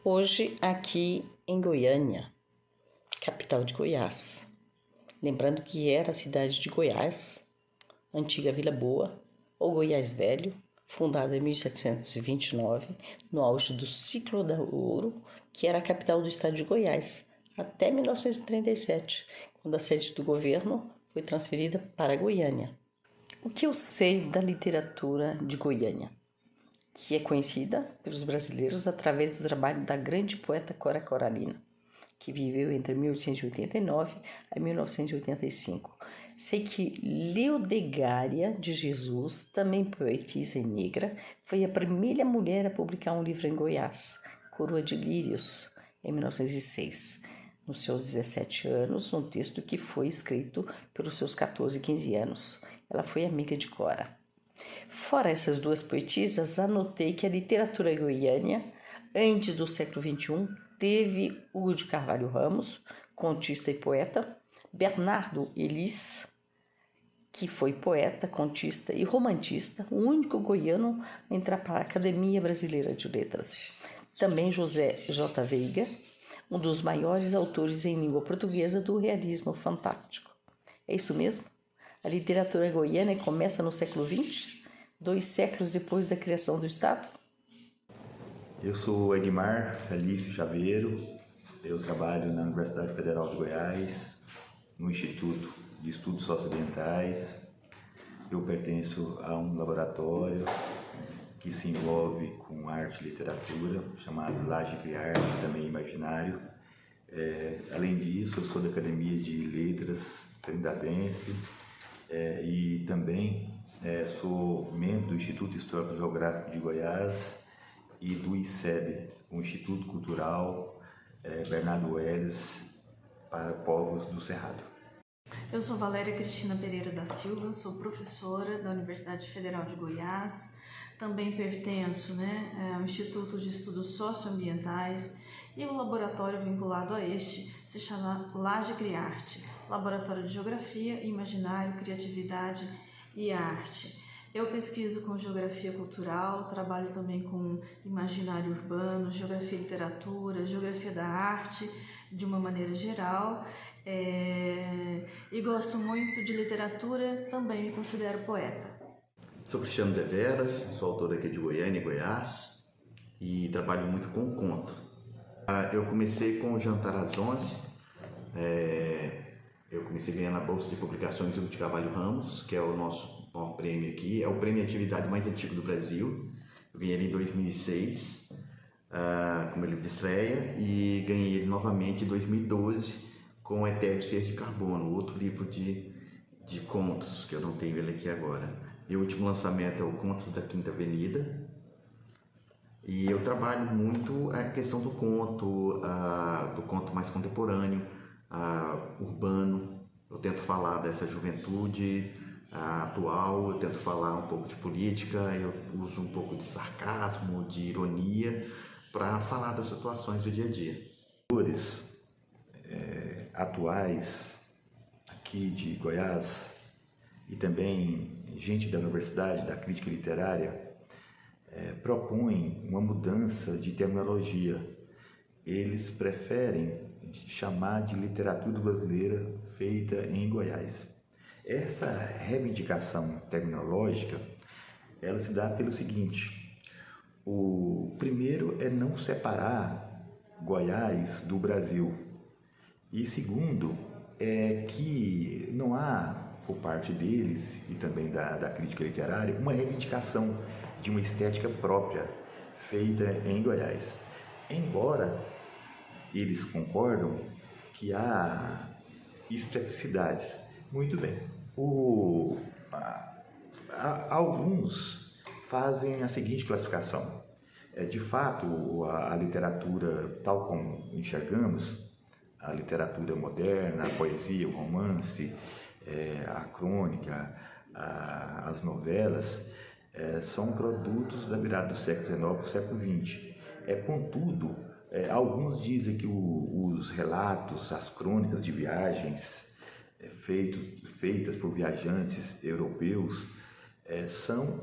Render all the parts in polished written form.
Hoje aqui em Goiânia, capital de Goiás. Lembrando que era a cidade de Goiás, antiga Vila Boa, ou Goiás Velho, fundada em 1729, no auge do ciclo do ouro, que era a capital do estado de Goiás, até 1937, quando a sede do governo foi transferida para Goiânia. O que eu sei da literatura de Goiânia? Que é conhecida pelos brasileiros através do trabalho da grande poeta Cora Coralina, que viveu entre 1889 e 1985. Sei que Leodegária de Jesus, também poetisa e negra, foi a primeira mulher a publicar um livro em Goiás, Coroa de Lírios, em 1906. Nos seus 17 anos, um texto que foi escrito pelos seus 14 e 15 anos. Ela foi amiga de Cora. Fora essas duas poetisas, anotei que a literatura goiânia, antes do século XXI, teve Hugo de Carvalho Ramos, contista e poeta, Bernardo Elis, que foi poeta, contista e romantista, o único goiano a entrar para a Academia Brasileira de Letras. Também José J. Veiga, um dos maiores autores em língua portuguesa do realismo fantástico. É isso mesmo? A literatura goiana começa no século XX, 2 séculos depois da criação do Estado? Eu sou Edmar Felício Chaveiro, eu trabalho na Universidade Federal de Goiás, no Instituto de Estudos Socioambientais. Eu pertenço a um laboratório que se envolve com arte e literatura, chamado Laje Criarte, também imaginário. Além disso, eu sou da Academia de Letras Trindadense e também sou membro do Instituto Histórico Geográfico de Goiás e do ICEB, o Instituto Cultural Bernardo Helios para Povos do Cerrado. Eu sou Valéria Cristina Pereira da Silva, sou professora da Universidade Federal de Goiás, também pertenço ao Instituto de Estudos Socioambientais e o laboratório vinculado a este se chama Laje Criarte, Laboratório de Geografia, Imaginário, Criatividade e Arte. Eu pesquiso com geografia cultural, trabalho também com imaginário urbano, geografia e literatura, geografia da arte de uma maneira geral e gosto muito de literatura, também me considero poeta. Sou Cristiano Deveras, sou autor aqui de Goiânia, Goiás, e trabalho muito com o conto. Eu comecei com o Jantar às 11, eu comecei ganhando a Bolsa de Publicações Hugo de Carvalho Ramos, que é o nosso maior prêmio aqui, é o prêmio de atividade mais antigo do Brasil. Eu ganhei ele em 2006, com meu livro de estreia, e ganhei ele novamente em 2012 com o Etéreo Ser de Carbono, outro livro de contos, que eu não tenho ele aqui agora. E o último lançamento é o Contos da Quinta Avenida. E eu trabalho muito a questão do conto mais contemporâneo, urbano. Eu tento falar dessa juventude atual, eu tento falar um pouco de política, eu uso um pouco de sarcasmo, de ironia, para falar das situações do dia a dia. Autores atuais aqui de Goiás e também gente da universidade, da crítica literária, propõem uma mudança de terminologia. Eles preferem chamar de literatura brasileira feita em Goiás. Essa reivindicação terminológica, ela se dá pelo seguinte: o primeiro é não separar Goiás do Brasil, e segundo é que não há, por parte deles e também da crítica literária, uma reivindicação de uma estética própria feita em Goiás. Embora eles concordam que há especificidades. Muito bem. Alguns fazem a seguinte classificação. De fato, a literatura, tal como enxergamos, a literatura moderna, a poesia, o romance, a crônica, as novelas, são produtos da virada do século XIX para o século XX. Contudo, alguns dizem que os relatos, as crônicas de viagens feitas por viajantes europeus são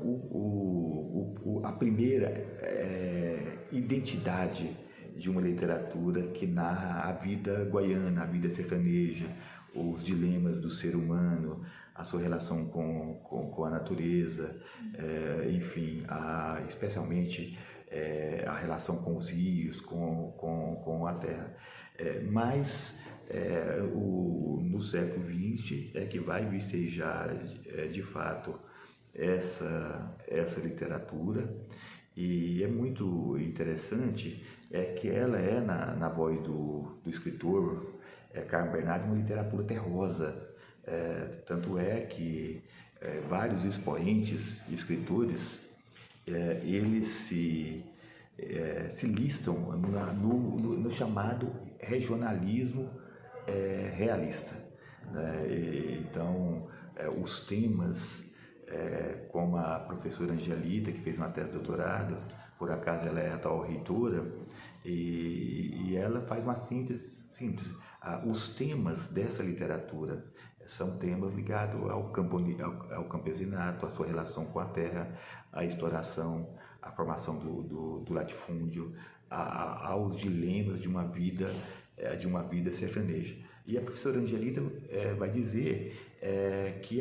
a primeira identidade de uma literatura que narra a vida guaiana, a vida sertaneja, os dilemas do ser humano, a sua relação com a natureza, enfim, especialmente a relação com os rios, com a terra. Mas no século XX é que vai vicejar de fato essa literatura, e é muito interessante que ela na voz do escritor Carmo Bernardi, uma literatura terrosa, tanto é que vários expoentes e escritores eles se listam no chamado regionalismo realista, né? Então, os temas, como a professora Angelita, que fez uma tese de doutorado, por acaso ela é a atual reitora, e ela faz uma síntese. Os temas dessa literatura são temas ligados ao campesinato, à sua relação com a terra, à exploração, à formação do latifúndio, aos dilemas de uma vida sertaneja. E a professora Angelita vai dizer que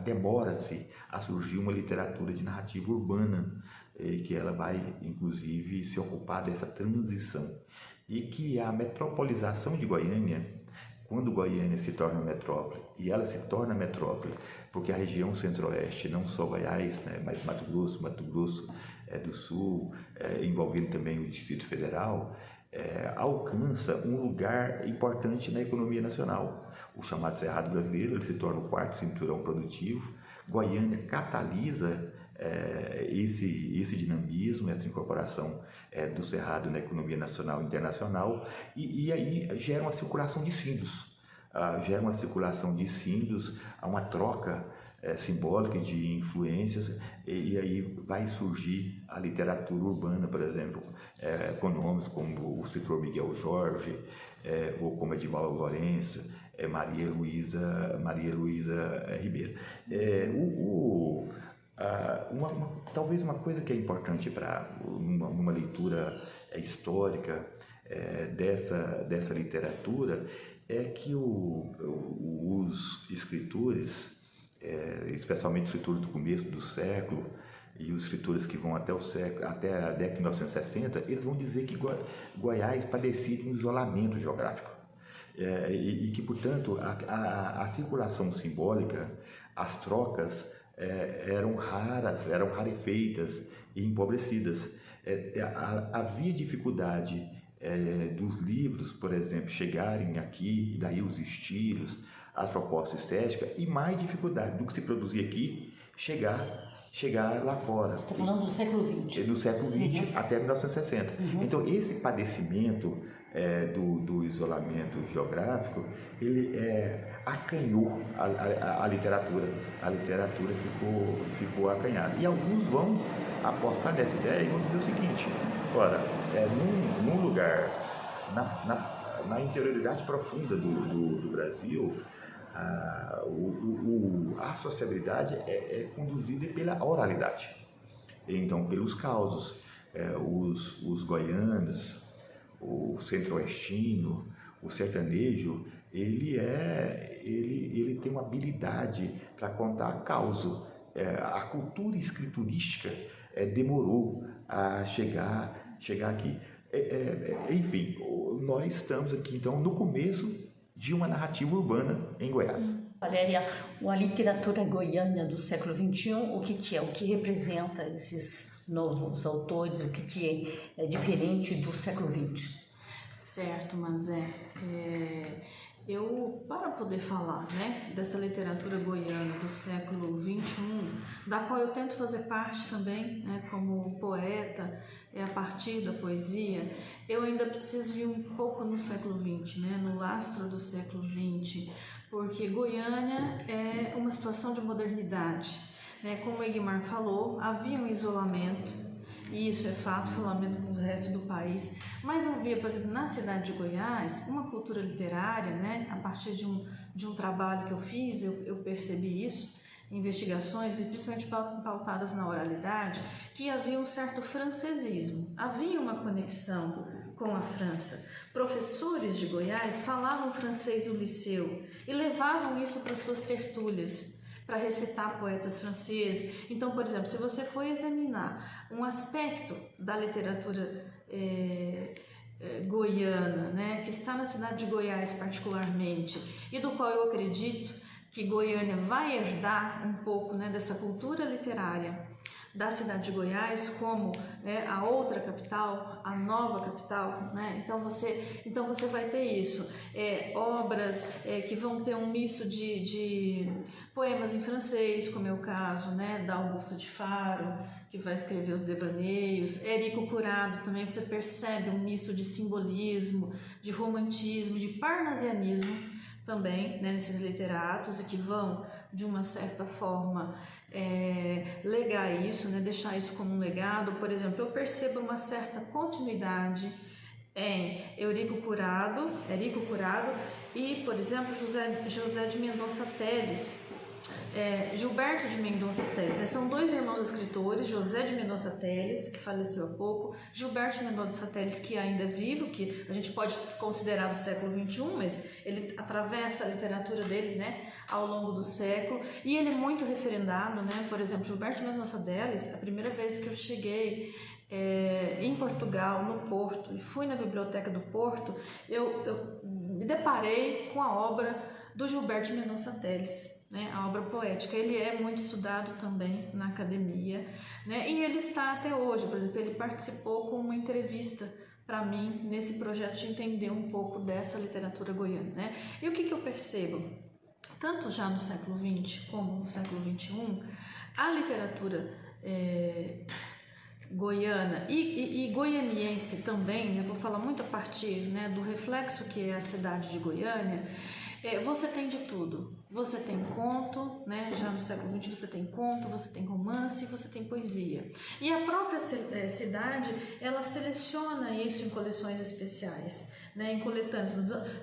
demora-se a surgir uma literatura de narrativa urbana, que ela vai, inclusive, se ocupar dessa transição. E que a metropolização de Goiânia, quando Goiânia se torna metrópole, e ela se torna metrópole porque a região centro-oeste, não só Goiás, né, mas Mato Grosso do Sul, envolvendo também o Distrito Federal, alcança um lugar importante na economia nacional. O chamado Cerrado Brasileiro, ele se torna o quarto cinturão produtivo. Goiânia catalisa esse dinamismo, essa incorporação do Cerrado na economia nacional e internacional, e aí gera uma circulação de símbolos, há uma troca simbólica de influências, e aí vai surgir a literatura urbana, por exemplo, com nomes como o escritor Miguel Jorge, ou como Edivaldo Lourenço, Maria Luísa Ribeiro. Talvez uma coisa que é importante para uma leitura histórica dessa literatura é que os escritores, especialmente os escritores do começo do século e os escritores que vão até a década de 1960, eles vão dizer que Goiás padecia de um isolamento geográfico, e que, portanto, a circulação simbólica, as trocas eram raras, eram rarefeitas e empobrecidas. Havia dificuldade dos livros, por exemplo, chegarem aqui, daí os estilos, as propostas estéticas, e mais dificuldade do que se produzia aqui chegar lá fora. Você está falando do século XX. Do século XX até 1960. Então, esse padecimento do isolamento geográfico, ele acanhou a literatura. A literatura ficou acanhada. E alguns vão apostar nessa ideia e vão dizer o seguinte: ora, num lugar, na interioridade profunda do Brasil, a sociabilidade é conduzida pela oralidade. Então, pelos causos, os goianos, o centro-oestino, o sertanejo, ele tem uma habilidade para contar causo. A cultura escriturística demorou a chegar aqui. Enfim, nós estamos aqui, então, no começo de uma narrativa urbana em Goiás. Valéria, a literatura goiana do século XXI, o que é? O que representa esses novos autores? O que é diferente do século XX? Certo, mas eu, para poder falar, né, dessa literatura goiana do século XXI, da qual eu tento fazer parte também, né, como poeta, a partir da poesia, eu ainda preciso ir um pouco no século XX, né, no lastro do século XX, porque Goiânia é uma situação de modernidade, né, como o Egmar falou, havia um isolamento, e isso é fato, isolamento com o resto do país, mas havia, por exemplo, na cidade de Goiás, uma cultura literária, né, a partir de um trabalho que eu fiz, eu percebi isso, investigações, e principalmente pautadas na oralidade, que havia um certo francesismo, havia uma conexão com a França. Professores de Goiás falavam francês no liceu e levavam isso para suas tertúlias, para recitar poetas franceses. Então, por exemplo, se você for examinar um aspecto da literatura goiana, né, que está na cidade de Goiás particularmente, e do qual eu acredito que Goiânia vai herdar um pouco, né, dessa cultura literária da cidade de Goiás, como a outra capital, a nova capital, né? Então você vai ter isso, obras que vão ter um misto de poemas em francês, como é o caso, né, da Augusta de Faro, que vai escrever os devaneios. Érico Curado também, você percebe um misto de simbolismo, de romantismo, de parnasianismo também, né, nesses literatos, e que vão, de uma certa forma, legar isso, né, deixar isso como um legado. Por exemplo, eu percebo uma certa continuidade em Érico Curado e, por exemplo, José de Mendonça Teles, Gilberto de Mendonça Teles, né? São dois irmãos escritores, José de Mendonça Teles, que faleceu há pouco, Gilberto de Mendonça Teles, que ainda é vivo, que a gente pode considerar do século XXI, mas ele atravessa a literatura dele, né, ao longo do século, e ele é muito referendado, né? Por exemplo, Gilberto de Mendonça Teles, a primeira vez que eu cheguei em Portugal, no Porto, e fui na biblioteca do Porto, eu me deparei com a obra do Gilberto de Mendonça Teles, né, a obra poética. Ele é muito estudado também na academia, né, e ele está até hoje. Por exemplo, ele participou com uma entrevista para mim nesse projeto de entender um pouco dessa literatura goiana, né? E o que eu percebo? Tanto já no século XX como no século XXI, a literatura goiana e goianiense também, eu vou falar muito a partir, né, do reflexo que é a cidade de Goiânia. Você tem de tudo. Você tem conto, né? Já no século XX você tem conto, você tem romance, você tem poesia. E a própria cidade, ela seleciona isso em coleções especiais, né? Em coletâneas.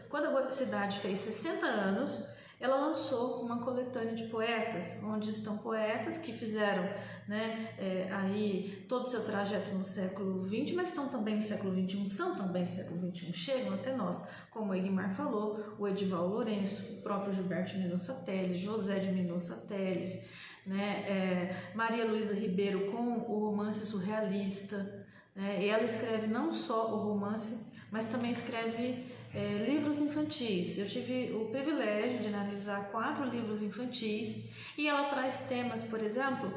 Quando a cidade fez 60 anos, ela lançou uma coletânea de poetas, onde estão poetas que fizeram, né, aí todo o seu trajeto no século XX, mas estão também no século XXI, são também do século XXI, chegam até nós, como o Egmar falou, o Edival Lourenço, o próprio Gilberto de Mendonça Teles, José de Mendonça Teles, né, Maria Luísa Ribeiro com o romance surrealista, né, e ela escreve não só o romance, mas também escreve livros infantis. Eu tive o privilégio de analisar 4 livros infantis, e ela traz temas, por exemplo,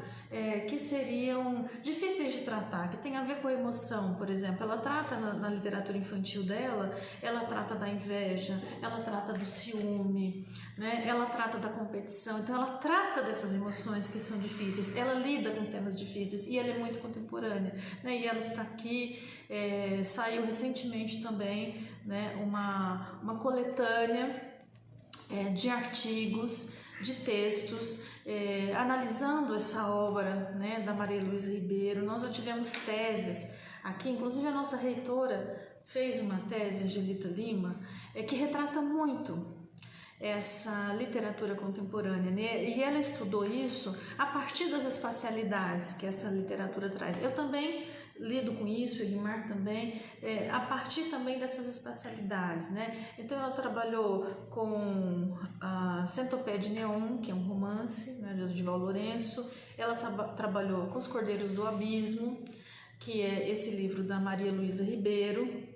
que seriam difíceis de tratar, que tem a ver com a emoção. Por exemplo, ela trata na literatura infantil dela, ela trata da inveja, ela trata do ciúme, né? Ela trata da competição. Então ela trata dessas emoções que são difíceis, ela lida com temas difíceis, e ela é muito contemporânea, né? E ela está aqui, saiu recentemente também, né, uma coletânea de artigos, de textos, analisando essa obra, né, da Maria Luísa Ribeiro. Nós já tivemos teses aqui, inclusive a nossa reitora fez uma tese, Angelita Lima, que retrata muito essa literatura contemporânea, né? E ela estudou isso a partir das espacialidades que essa literatura traz. Eu também lido com isso, o Egmar também, a partir também dessas espacialidades, né? Então ela trabalhou com a Centopeia de Neon, que é um romance, né, de Edival Lourenço. Ela trabalhou com Os Cordeiros do Abismo, que é esse livro da Maria Luísa Ribeiro,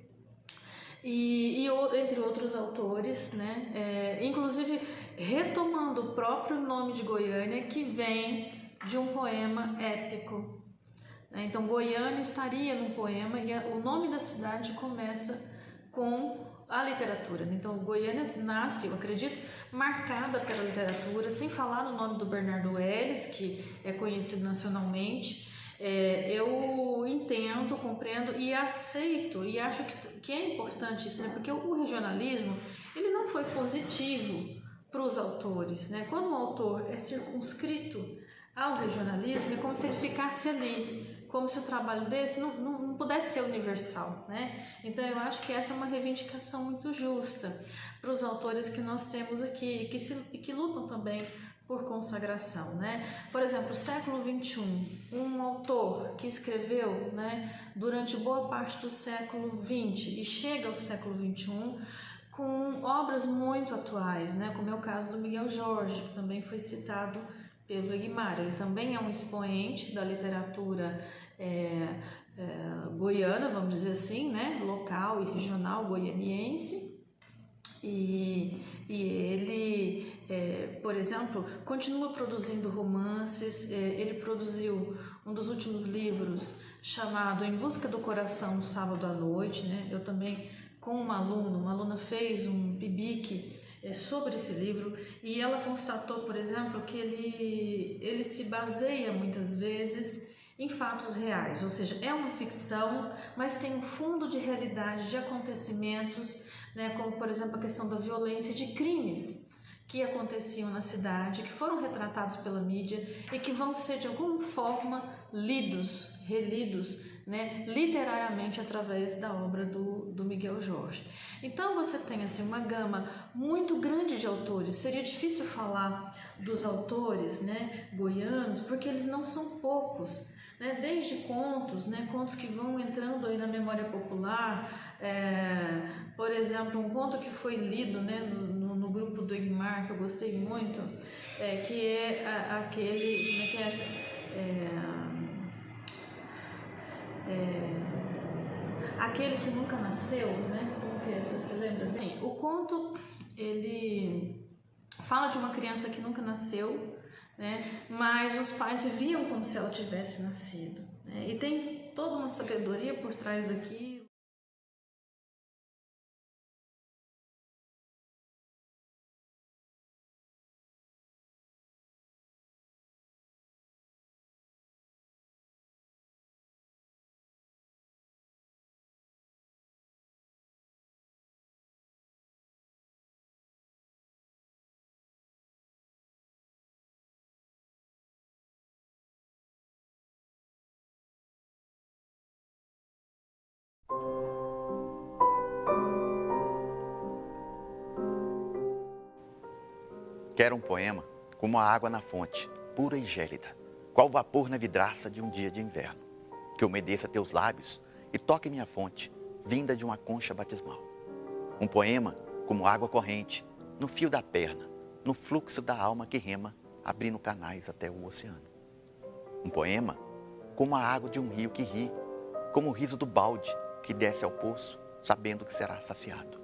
e entre outros autores, né? Inclusive retomando o próprio nome de Goiânia, que vem de um poema épico. Então Goiânia estaria num poema, e o nome da cidade começa com a literatura. Então Goiânia nasce, eu acredito, marcada pela literatura, sem falar no nome do Bernardo Ellis, que é conhecido nacionalmente. Eu entendo, compreendo e aceito, e acho que é importante isso, né? Porque o regionalismo, ele não foi positivo para os autores, né? Quando um autor é circunscrito ao regionalismo, é como se ele ficasse ali, como se o trabalho desse não pudesse ser universal, né? Então eu acho que essa é uma reivindicação muito justa para os autores que nós temos aqui, e que lutam também por consagração, né? Por exemplo, século XXI, um autor que escreveu, né, durante boa parte do século XX e chega ao século XXI com obras muito atuais, né? Como é o caso do Miguel Jorge, que também foi citado pelo Egmar. Ele também é um expoente da literatura goiana, vamos dizer assim, né? Local e regional goianiense. E ele, por exemplo, continua produzindo romances. Ele produziu um dos últimos livros chamado Em Busca do Coração, no sábado à noite, né? Eu também, com uma aluna fez um PIBIC sobre esse livro, e ela constatou, por exemplo, que ele se baseia muitas vezes em fatos reais, ou seja, é uma ficção, mas tem um fundo de realidade, de acontecimentos, né, como por exemplo a questão da violência, de crimes que aconteciam na cidade, que foram retratados pela mídia e que vão ser de alguma forma lidos, relidos, né, literariamente através da obra do Miguel Jorge. Então você tem assim uma gama muito grande de autores. Seria difícil falar dos autores, né, goianos, porque eles não são poucos. Né, desde contos, né, contos que vão entrando aí na memória popular, por exemplo, um conto que foi lido, né, no grupo do Egmar, que eu gostei muito, que é aquele, como é que é essa? Aquele que nunca nasceu, né? Como que é? Você se lembra? Bem, o conto, ele fala de uma criança que nunca nasceu, né? Mas os pais viviam como se ela tivesse nascido, né? E tem toda uma sabedoria por trás daquilo. Quero um poema como a água na fonte, pura e gélida, qual vapor na vidraça de um dia de inverno, que umedeça teus lábios e toque minha fonte, vinda de uma concha batismal. Um poema como água corrente, no fio da perna, no fluxo da alma que rema, abrindo canais até o oceano. Um poema como a água de um rio que ri, como o riso do balde que desce ao poço, sabendo que será saciado.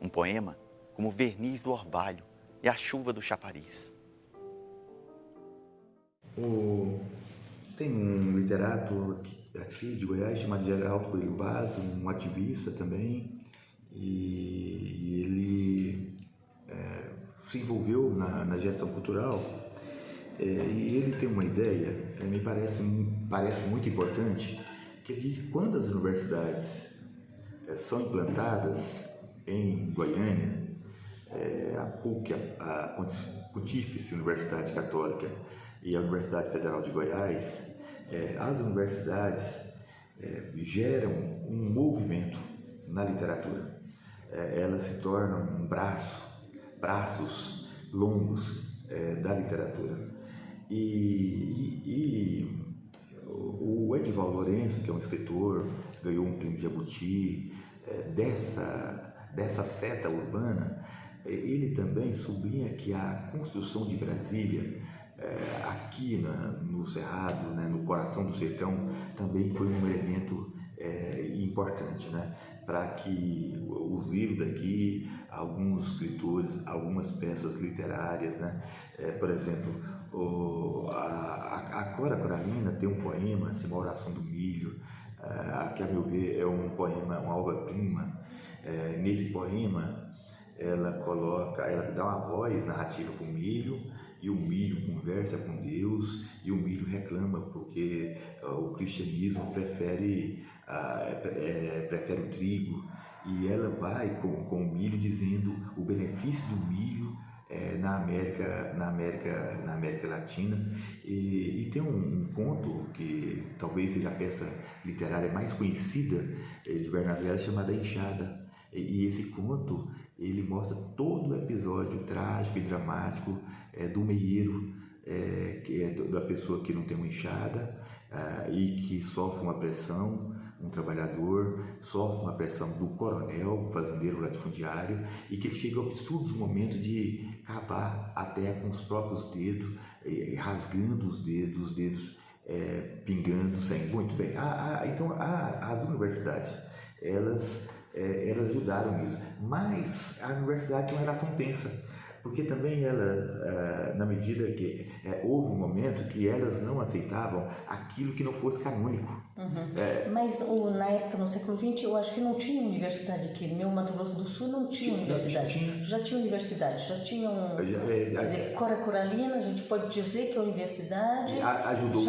Um poema como o verniz do orvalho e a chuva do chafariz. Tem um literato aqui de Goiás chamado Geraldo Coelho Vaz, um ativista também, e ele se envolveu na gestão cultural, e ele tem uma ideia, me parece muito importante, que ele diz que quando as universidades são implantadas em Goiânia, a PUC, a Pontífice Universidade Católica, e a Universidade Federal de Goiás, as universidades geram um movimento na literatura. Elas se tornam braços longos da literatura. E o Edival Lourenço, que é um escritor, ganhou um prêmio Jabuti, dessa seta urbana. Ele também sublinha que a construção de Brasília, aqui no Cerrado, né, no coração do sertão, também foi um elemento importante, né, para que os livros daqui, alguns escritores, algumas peças literárias, né, por exemplo, a Cora Coralina tem um poema, assim, uma oração do milho, que a meu ver é um poema, uma obra-prima. Nesse poema ela dá uma voz narrativa para o milho, e o milho conversa com Deus, e o milho reclama porque o cristianismo prefere o trigo, e ela vai com o milho dizendo o benefício do milho na América Latina, e tem um conto que talvez seja a peça literária mais conhecida de Bernardo Veras, chamada Enxada. E esse conto, ele mostra todo o episódio trágico e dramático do meieiro, que é da pessoa que não tem uma enxada e que sofre uma pressão, um trabalhador sofre uma pressão do coronel, fazendeiro latifundiário, e que ele chega ao absurdo momento de cavar a terra com os próprios dedos, rasgando os dedos pingando sangue. Muito bem. Então, as universidades, elas ajudaram nisso, mas a universidade tem uma relação tensa, porque também ela, na medida que houve um momento que elas não aceitavam aquilo que não fosse canônico. Mas na época, no século XX, eu acho que não tinha universidade aqui. No meu Mato Grosso do Sul não tinha universidade. Já tinha universidade, já tinha quer dizer, Cora Coralina, a gente pode dizer que a universidade ajudou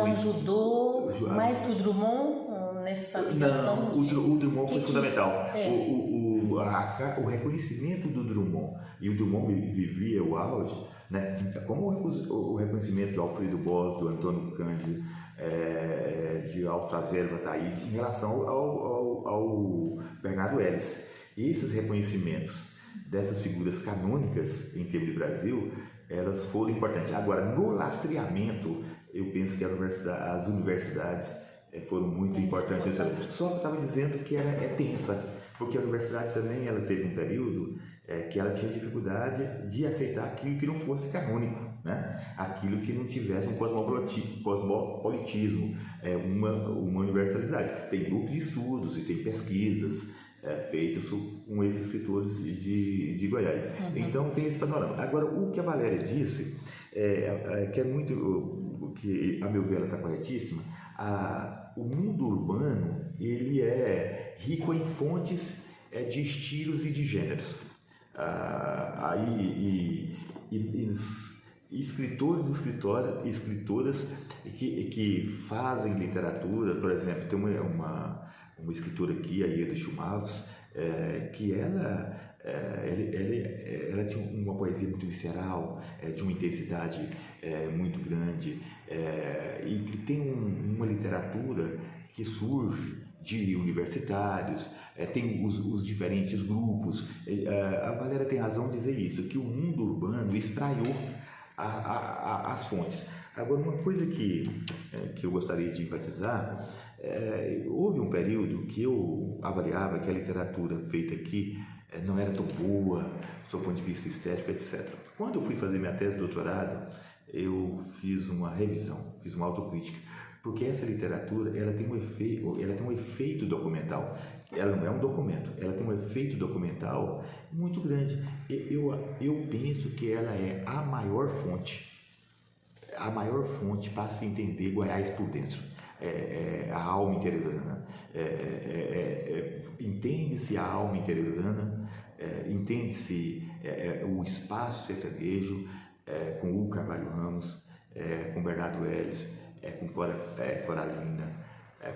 mais que o Drummond nessa ligação. Não, o Drummond foi fundamental. O reconhecimento do Drummond, e o Drummond vivia o auge, né? Como o reconhecimento do Alfredo Bós, do Antônio Cândido, de Altrazer Bataille, em relação ao Bernardo Ellis. E esses reconhecimentos dessas figuras canônicas em termos de Brasil, elas foram importantes. Agora, no lastreamento, eu penso que as universidades foram muito importantes. Só que eu estava dizendo que é tensa, porque a universidade também ela teve um período que ela tinha dificuldade de aceitar aquilo que não fosse canônico, né? Aquilo que não tivesse um cosmopolitismo, uma universalidade. Tem grupos de estudos e tem pesquisas feitas com esses escritores de Goiás. Então tem esse panorama. Agora, o que a Valéria disse, que é muito, que a meu ver ela está corretíssima, o mundo urbano ele é rico em fontes de estilos e de gêneros. Escritores e escritoras que fazem literatura, por exemplo, tem uma escritora aqui, a Ieda Schmaltz, que ela tinha uma poesia muito visceral, de uma intensidade muito grande, e tem uma literatura que surge de universitários, tem os diferentes grupos. A Valéria tem razão em dizer isso, que o mundo urbano espraiou as fontes. Agora, uma coisa que eu gostaria de enfatizar, houve um período que eu avaliava que a literatura feita aqui não era tão boa, do seu ponto de vista estético, etc. Quando eu fui fazer minha tese de doutorado, eu fiz uma revisão, fiz uma autocrítica, porque essa literatura ela tem um efeito documental. Ela não é um documento, ela tem um efeito documental muito grande. Eu penso que ela é a maior fonte para se entender Goiás por dentro. A alma interiorana. Entende-se a alma interiorana, entende-se o espaço sertanejo, com Hugo Carvalho Ramos, com Bernardo Ellis, com Coralina,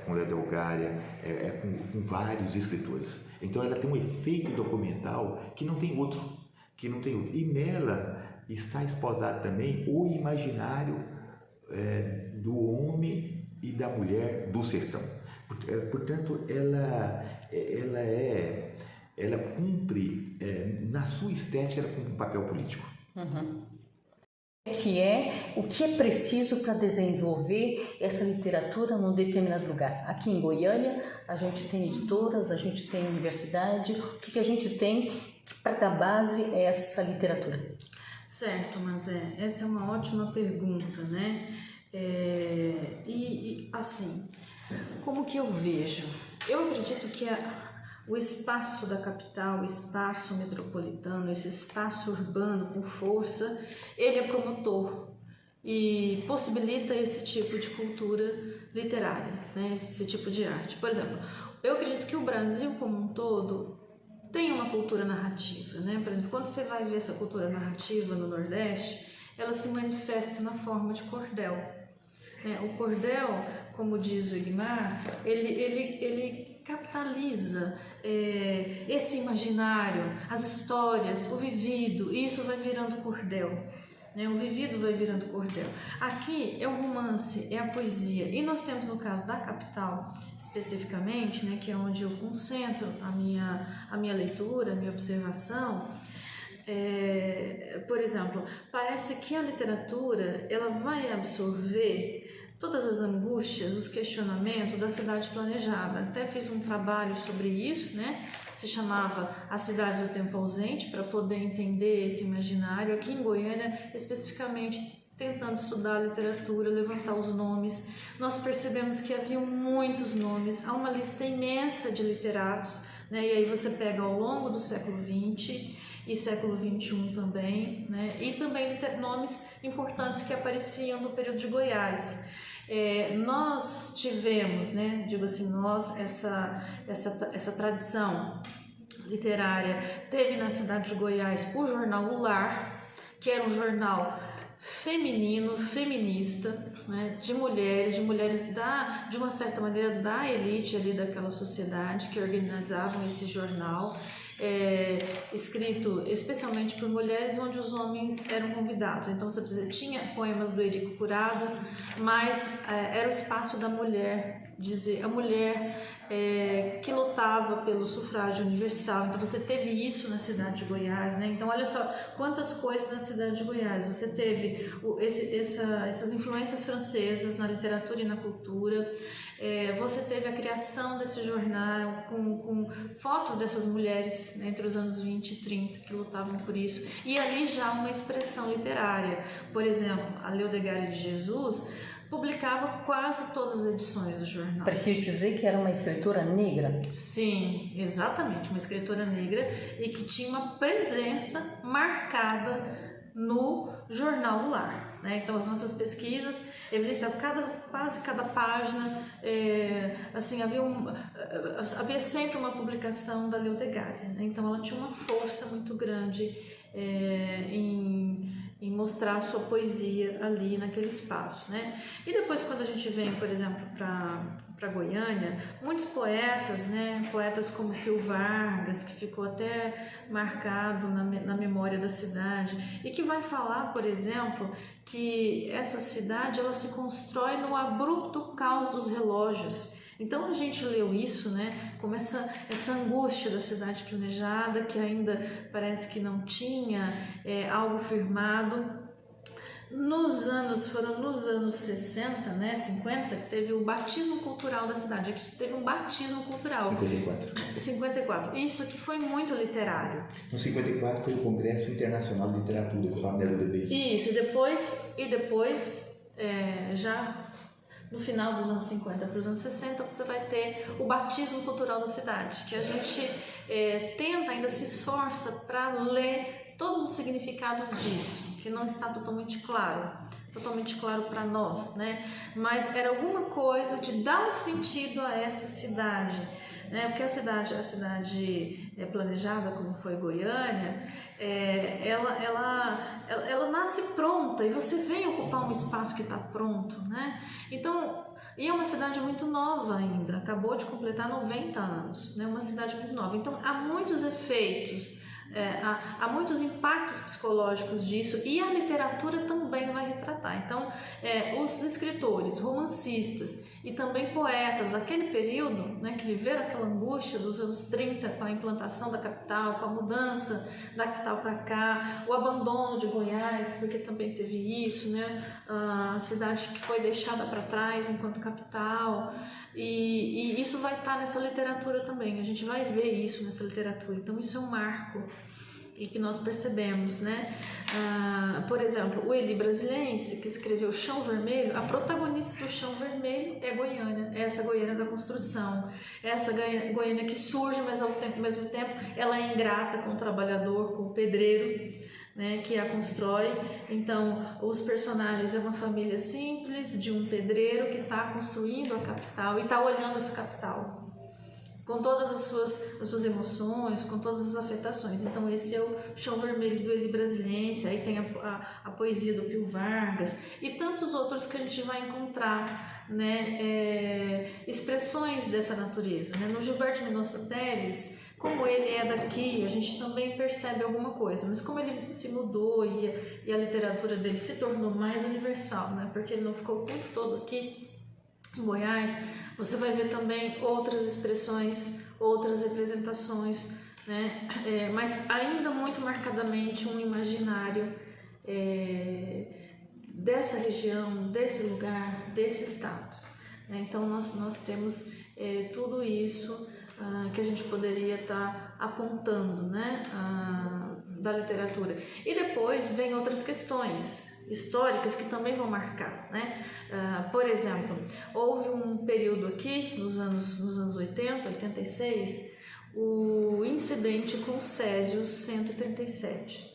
com Léo Gária, com vários escritores. Então ela tem um efeito documental que não tem outro. E nela está esposado também o imaginário do homem e da mulher do sertão. Portanto, ela cumpre, na sua estética, ela cumpre um papel político. O que é preciso para desenvolver essa literatura num determinado lugar. Aqui em Goiânia, a gente tem editoras, a gente tem universidade. O que a gente tem para dar base a essa literatura? Certo, mas essa é uma ótima pergunta, né? Assim, como que eu vejo? Eu acredito que o espaço da capital, o espaço metropolitano, esse espaço urbano com força, ele é promotor e possibilita esse tipo de cultura literária, né? Esse tipo de arte. Por exemplo, eu acredito que o Brasil como um todo tem uma cultura narrativa, né? Por exemplo, quando você vai ver essa cultura narrativa no Nordeste, ela se manifesta na forma de cordel. O cordel, como diz o Igmar, ele capitaliza esse imaginário, as histórias, o vivido, e isso vai virando cordel. né? O vivido vai virando cordel. Aqui é o romance, é a poesia. E nós temos, no caso da capital, especificamente, né, que é onde eu concentro a minha leitura, a minha observação. Por exemplo, parece que a literatura ela vai absorver todas as angústias, os questionamentos da cidade planejada. Até fiz um trabalho sobre isso, né? Se chamava As Cidades do Tempo Ausente, para poder entender esse imaginário. Aqui em Goiânia, especificamente, tentando estudar a literatura, levantar os nomes, nós percebemos que havia muitos nomes, há uma lista imensa de literatos, né? E aí você pega ao longo do século XX e século XXI também, né? E também nomes importantes que apareciam no período de Goiás. Nós tivemos, né, digo assim, essa tradição literária. Teve na cidade de Goiás o jornal O Lar, que era um jornal feminino, feminista, né, de mulheres de uma certa maneira da elite ali daquela sociedade que organizavam esse jornal. Escrito especialmente por mulheres, onde os homens eram convidados. Então você tinha poemas do Érico Curado, mas era o espaço da mulher, a mulher que lutava pelo sufrágio universal. Então você teve isso na cidade de Goiás, né? Então olha só quantas coisas na cidade de Goiás. Você teve essas influências francesas na literatura e na cultura. Você teve a criação desse jornal com fotos dessas mulheres, né, entre os anos 20 e 30 que lutavam por isso, e ali já uma expressão literária. Por exemplo, a Leodegária de Jesus publicava quase todas as edições do jornal. Preciso dizer que era uma escritora negra? Sim, exatamente, uma escritora negra, e que tinha uma presença marcada no jornal O Lar, né? Então as nossas pesquisas evidenciavam quase cada página, assim, havia sempre uma publicação da Leodegária, né? Então ela tinha uma força muito grande em mostrar a sua poesia ali naquele espaço, né? E depois, quando a gente vem, por exemplo, para Goiânia, muitos poetas, né? Poetas como Pio Vargas, que ficou até marcado na memória da cidade, e que vai falar, por exemplo, que essa cidade ela se constrói no abrupto caos dos relógios. Então a gente leu isso, né, como essa angústia da cidade planejada, que ainda parece que não tinha algo firmado. Foram nos anos 60, né, 50, que teve o batismo cultural da cidade. Aqui teve um batismo cultural. 54. Isso aqui foi muito literário. No 54 foi o Congresso Internacional de Literatura, que o Pamela deve. Isso, e depois já no final dos anos 50 para os anos 60, você vai ter o batismo cultural da cidade, que a gente tenta, ainda se esforça para ler todos os significados disso, que não está totalmente claro para nós, né? Mas era alguma coisa de dar um sentido a essa cidade, né? Porque a cidade planejada, como foi Goiânia, ela nasce pronta, e você vem ocupar um espaço que está pronto, né? Então, e é uma cidade muito nova ainda, acabou de completar 90 anos, né? Uma cidade muito nova. Então, há muitos efeitos, há muitos impactos psicológicos disso, e a literatura também vai retratar. Então, os escritores, romancistas e também poetas daquele período, né, que viveram aquela angústia dos anos 30 com a implantação da capital, com a mudança da capital para cá, o abandono de Goiás, porque também teve isso, né, a cidade que foi deixada para trás enquanto capital, e isso vai estar nessa literatura também. A gente vai ver isso nessa literatura. Então isso é um marco e que nós percebemos, né? Por exemplo, o Eli Brasiliense, que escreveu Chão Vermelho, a protagonista do Chão Vermelho é Goiânia, essa Goiânia da construção, essa Goiânia que surge, mas ao mesmo tempo ela é ingrata com o trabalhador, com o pedreiro, né, que a constrói. Então, os personagens é uma família simples de um pedreiro que está construindo a capital e está olhando essa capital com todas as suas emoções, com todas as afetações. Então esse é o Chão Vermelho do Eli Brasiliense. Aí tem a poesia do Pio Vargas e tantos outros que a gente vai encontrar né, expressões dessa natureza. Né? No Gilberto Mendonça Teles, como ele é daqui, a gente também percebe alguma coisa, mas como ele se mudou e a literatura dele se tornou mais universal, né? Porque ele não ficou o tempo todo aqui em Goiás, você vai ver também outras expressões, outras representações, né? Mas ainda muito marcadamente um imaginário dessa região, desse lugar, desse estado. Né? Então nós temos tudo isso que a gente poderia estar apontando, né, da literatura. E depois vem outras questões históricas que também vão marcar, né? Por exemplo, houve um período aqui, nos anos 80, 86, o incidente com o Césio 137.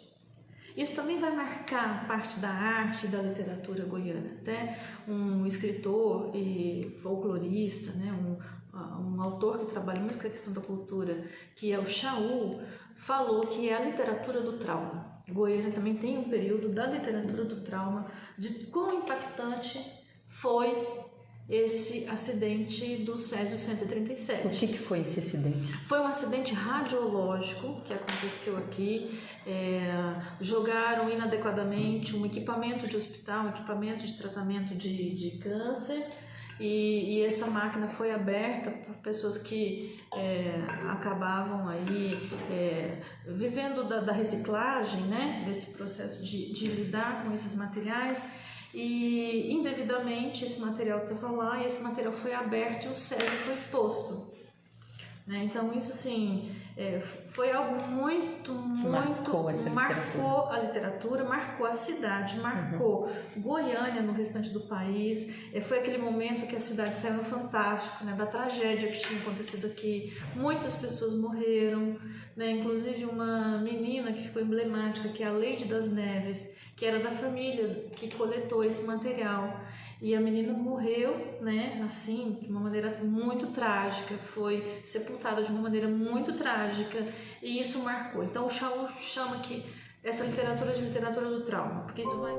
Isso também vai marcar parte da arte e da literatura goiana. Até um escritor e folclorista, né, um autor que trabalha muito com a questão da cultura, que é o Chaú, falou que é a literatura do trauma. Goiânia também tem um período da literatura do trauma, de quão impactante foi esse acidente do Césio 137. O que foi esse acidente? Foi um acidente radiológico que aconteceu aqui. Jogaram inadequadamente um equipamento de hospital, um equipamento de tratamento de câncer, e essa máquina foi aberta por pessoas que acabavam aí vivendo da reciclagem, né, desse processo de lidar com esses materiais, e indevidamente esse material estava lá e esse material foi aberto e o Césio foi exposto. Né? Então isso assim foi algo muito marcou a literatura, marcou a cidade, marcou Goiânia no restante do país. Foi aquele momento que a cidade saiu no Fantástico, né, da tragédia que tinha acontecido aqui. Muitas pessoas morreram, né, inclusive uma menina que ficou emblemática, que é a Leide das Neves, que era da família que coletou esse material. E a menina morreu, né, assim, de uma maneira muito trágica, foi sepultada de uma maneira muito trágica, e isso marcou. Então o Chaú chama que essa literatura de literatura do trauma, porque isso vai...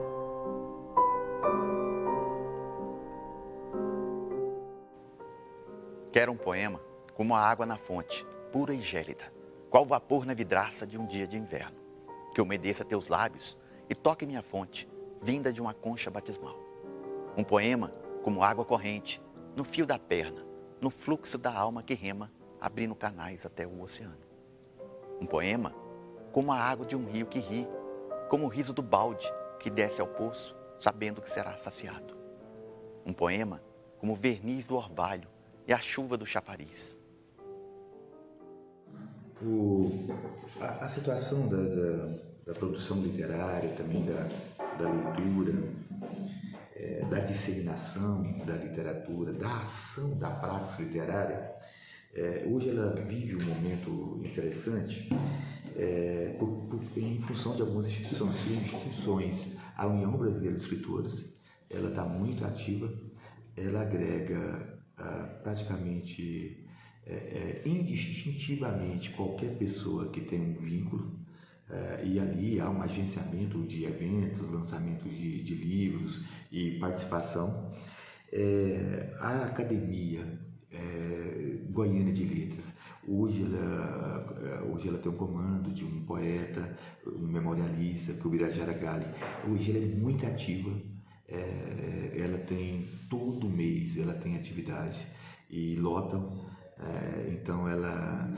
Quero um poema como a água na fonte, pura e gélida, qual vapor na vidraça de um dia de inverno, que umedeça teus lábios e toque minha fonte, vinda de uma concha batismal. Um poema como água corrente, no fio da perna, no fluxo da alma que rema, abrindo canais até o oceano. Um poema como a água de um rio que ri, como o riso do balde que desce ao poço, sabendo que será saciado. Um poema como o verniz do orvalho e a chuva do chafariz. A situação da produção literária, também da leitura, da disseminação da literatura, da ação da praxis literária, hoje ela vive um momento interessante em função de algumas instituições. A União Brasileira de Escritores, ela está muito ativa, ela agrega praticamente indistintivamente qualquer pessoa que tem um vínculo, e ali há um agenciamento de eventos, lançamento de livros e participação. A Academia Goiana de Letras, hoje ela tem um comando de um poeta, um memorialista, que é o Birajara Gali. Hoje ela é muito ativa, ela tem todo mês, ela tem atividade e lotam. Então ela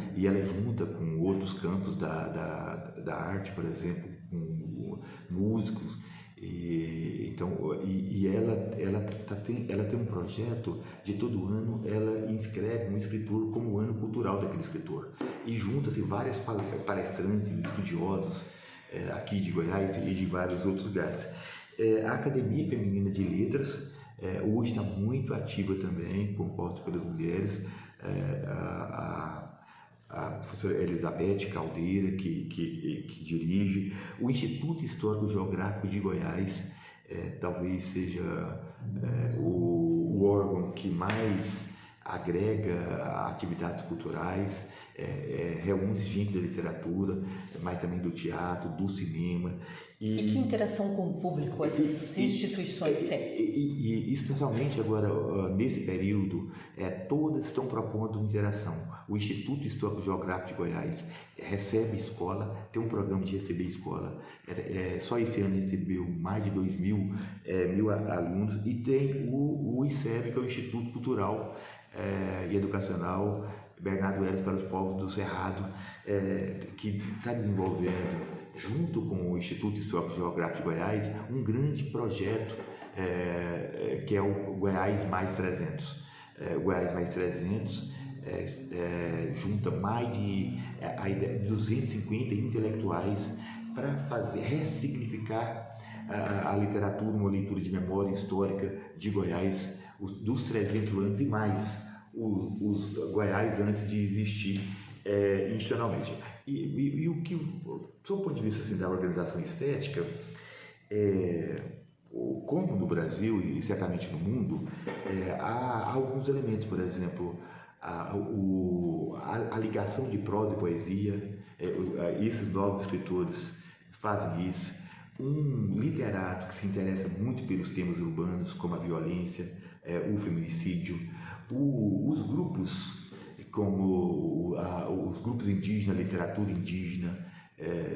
junta com outros campos da arte, por exemplo, com músicos, ela tem um projeto de todo ano, ela inscreve um escritor como o ano cultural daquele escritor, e junta-se várias palestrantes, estudiosos aqui de Goiás e de vários outros lugares. A Academia Feminina de Letras hoje está muito ativa também, composta pelas mulheres. A professora Elizabeth Caldeira, que dirige. O Instituto Histórico Geográfico de Goiás talvez seja o órgão que mais agrega atividades culturais, reúne gente da literatura, mas também do teatro, do cinema. E que interação com o público essas instituições têm? E especialmente agora, nesse período, todas estão propondo uma interação. O Instituto Histórico Geográfico de Goiás recebe escola, tem um programa de receber escola. Só esse ano recebeu mais de 2.000 alunos, e tem o ICEB, que é o Instituto Cultural e Educacional Bernardo Hélio para os Povos do Cerrado, que está desenvolvendo, junto com o Instituto Histórico Geográfico de Goiás, um grande projeto que é o Goiás Mais 300. O Goiás Mais 300 junta mais de 250 intelectuais para ressignificar a literatura, uma leitura de memória histórica de Goiás dos 300 anos e mais, os Goiás antes de existir institucionalmente. E o que, sob o ponto de vista assim, da organização estética, como no Brasil e certamente no mundo, há alguns elementos, por exemplo, a ligação de prosa e poesia, esses novos escritores fazem isso. Um literato que se interessa muito pelos temas urbanos, como a violência, o feminicídio, os grupos, como os grupos indígenas, a literatura indígena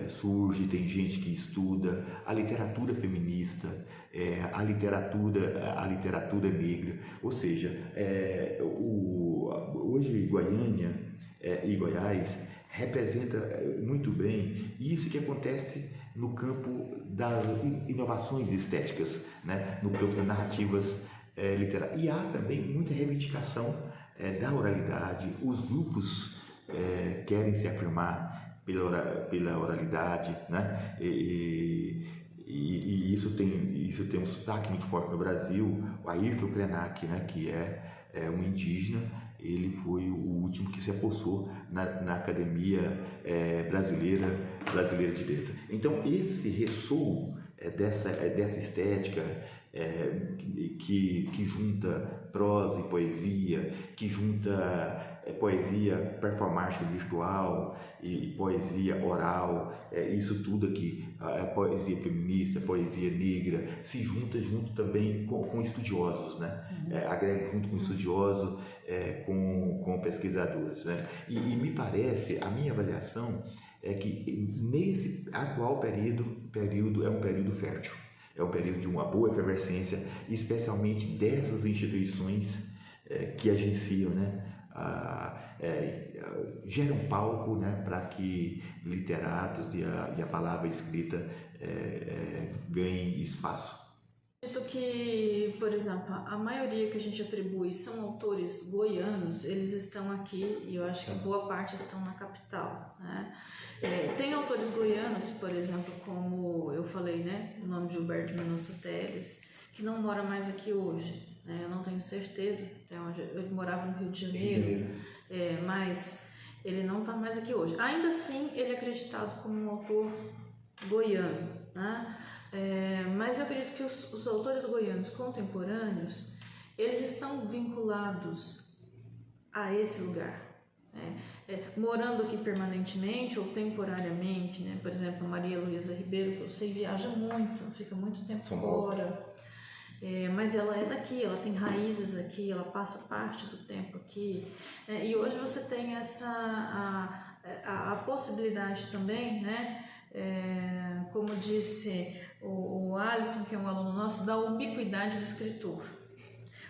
surge, tem gente que estuda a literatura feminista, a literatura negra, ou seja, hoje Goiânia e Goiás representa muito bem isso que acontece no campo das inovações estéticas, né? No campo das narrativas literárias. E há também muita reivindicação da oralidade. Os grupos querem se afirmar pela oralidade, né? E isso tem um sotaque muito forte no Brasil. O Ayrton Krenak, né, que é um indígena, ele foi o último que se apossou na Academia Brasileira de Letras. Então, esse ressoo dessa estética que junta prosa e poesia, que junta poesia performática virtual e poesia oral, isso tudo aqui, a poesia feminista, a poesia negra, se junta junto também com estudiosos, né? Agrega junto com estudiosos, com pesquisadores, né? E me parece, a minha avaliação é que nesse atual período é um período fértil. É um período de uma boa efervescência, especialmente dessas instituições que agenciam, né, geram um palco, né, para que literatos e a palavra escrita ganhem espaço. Acredito que, por exemplo, a maioria que a gente atribui são autores goianos, eles estão aqui e eu acho que boa parte estão na capital, né? Tem autores goianos, por exemplo, como eu falei, né, o nome de Gilberto Mendonça Teles, que não mora mais aqui hoje, né? Eu não tenho certeza, ele morava no Rio de Janeiro, mas ele não está mais aqui hoje. Ainda assim, ele é acreditado como um autor goiano, né? Mas eu acredito que os autores goianos contemporâneos, eles estão vinculados a esse lugar, né? Morando aqui permanentemente ou temporariamente, né? Por exemplo, Maria Luísa Ribeiro, que eu sei, viaja muito, fica muito tempo fora, mas ela é daqui, ela tem raízes aqui, ela passa parte do tempo aqui, e hoje você tem a possibilidade também, né? Como disse o Alisson, que é um aluno nosso, da ubiquidade do escritor,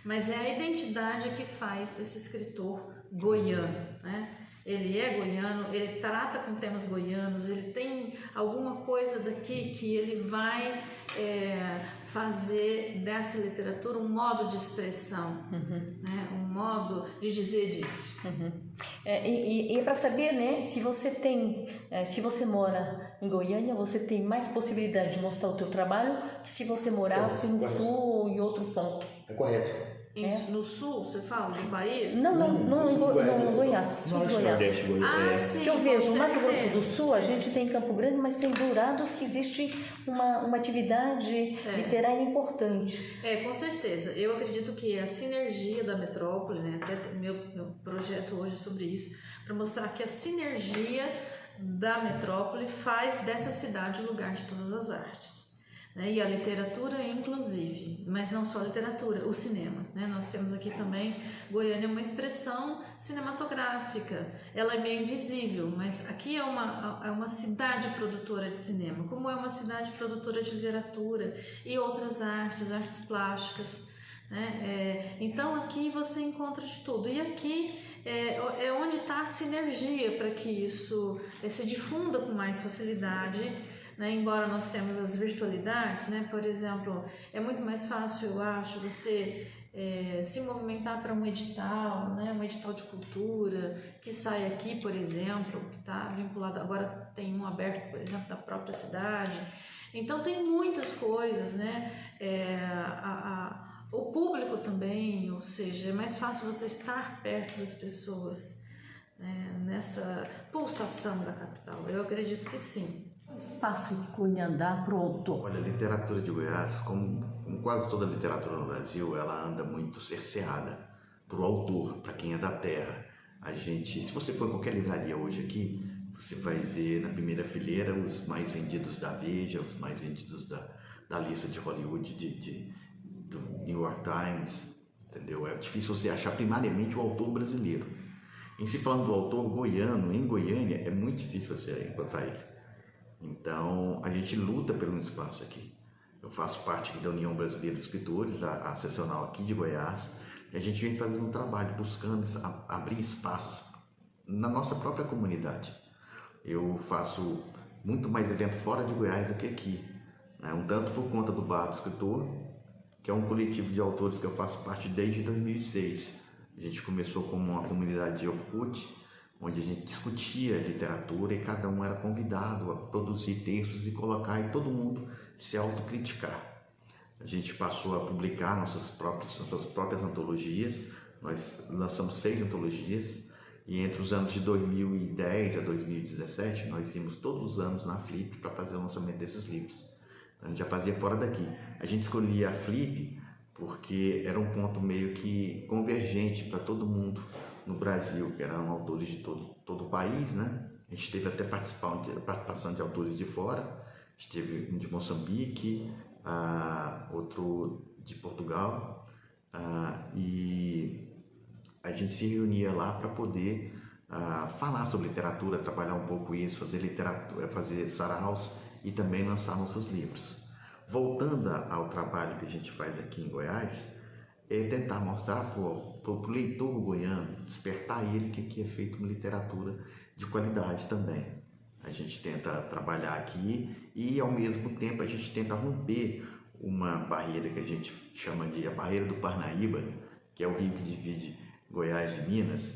mas é a identidade que faz esse escritor goiano, né? Ele é goiano, ele trata com temas goianos, ele tem alguma coisa daqui que ele vai fazer dessa literatura um modo de expressão, né? Um modo de dizer disso. E é para saber, né, se você mora em Goiânia, você tem mais possibilidade de mostrar o teu trabalho que se você morasse no sul ou em outro ponto. É correto. No sul, você fala, do país? Não, no Goiás, sul de Goiás. Sim, Porque eu vejo, no Mato Grosso do certeza. Sul, a gente tem Campo Grande, mas tem Dourados que existe uma atividade literária importante. Com certeza. Eu acredito que a sinergia da metrópole, né, até meu projeto hoje é sobre isso, para mostrar que a sinergia da metrópole faz dessa cidade o lugar de todas as artes. Né, e a literatura inclusive, mas não só a literatura, o cinema, né? Nós temos aqui também, Goiânia é uma expressão cinematográfica, ela é meio invisível, mas aqui é uma cidade produtora de cinema, como é uma cidade produtora de literatura e outras artes plásticas, né? Então aqui você encontra de tudo, e aqui é onde está a sinergia para que isso se difunda com mais facilidade. Né, embora nós temos as virtualidades, né, por exemplo, é muito mais fácil, eu acho, você se movimentar para um edital, né, um edital de cultura, que sai aqui, por exemplo, que está vinculado, agora tem um aberto, por exemplo, da própria cidade. Então tem muitas coisas, né, o público também, ou seja, é mais fácil você estar perto das pessoas, né, nessa pulsação da capital. Eu acredito que sim. O espaço que Inhandá para o autor. Olha, a literatura de Goiás, como quase toda literatura no Brasil, ela anda muito cerceada para o autor, para quem é da terra. Se você for em qualquer livraria hoje aqui, você vai ver na primeira fileira os mais vendidos da Veja, os mais vendidos da lista de Hollywood, do New York Times, entendeu? É difícil você achar primariamente o autor brasileiro. Em se falando do autor goiano, em Goiânia, é muito difícil você encontrar ele. Então, a gente luta por um espaço aqui. Eu faço parte aqui da União Brasileira de Escritores, a seccional aqui de Goiás, e a gente vem fazendo um trabalho buscando abrir espaços na nossa própria comunidade. Eu faço muito mais evento fora de Goiás do que aqui, né? Um tanto por conta do Bar do Escritor, que é um coletivo de autores que eu faço parte desde 2006. A gente começou como uma comunidade de Orkut, onde a gente discutia literatura e cada um era convidado a produzir textos e colocar e todo mundo se autocriticar. A gente passou a publicar nossas próprias antologias, nós lançamos 6 antologias e entre os anos de 2010 a 2017 nós íamos todos os anos na Flip para fazer o lançamento desses livros. Então, a gente já fazia fora daqui. A gente escolhia a Flip porque era um ponto meio que convergente para todo mundo no Brasil, que eram autores de todo o país, né? A gente teve até participação de autores de fora, a gente teve um de Moçambique, outro de Portugal, e a gente se reunia lá para poder falar sobre literatura, trabalhar um pouco isso, fazer literatura, fazer saraus e também lançar nossos livros. Voltando ao trabalho que a gente faz aqui em Goiás, é tentar mostrar para o leitor goiano, despertar ele que é feito uma literatura de qualidade também. A gente tenta trabalhar aqui e, ao mesmo tempo, a gente tenta romper uma barreira que a gente chama de a barreira do Parnaíba, que é o rio que divide Goiás de Minas,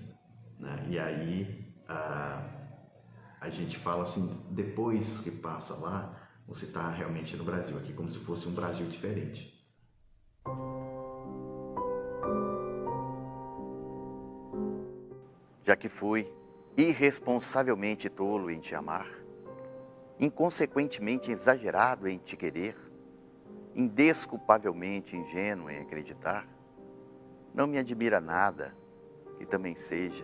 né? E aí a gente fala assim, depois que passa lá, você está realmente no Brasil, aqui como se fosse um Brasil diferente. Já que fui irresponsavelmente tolo em te amar, inconsequentemente exagerado em te querer, indesculpavelmente ingênuo em acreditar, não me admira nada que também seja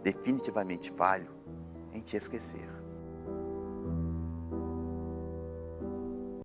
definitivamente falho em te esquecer.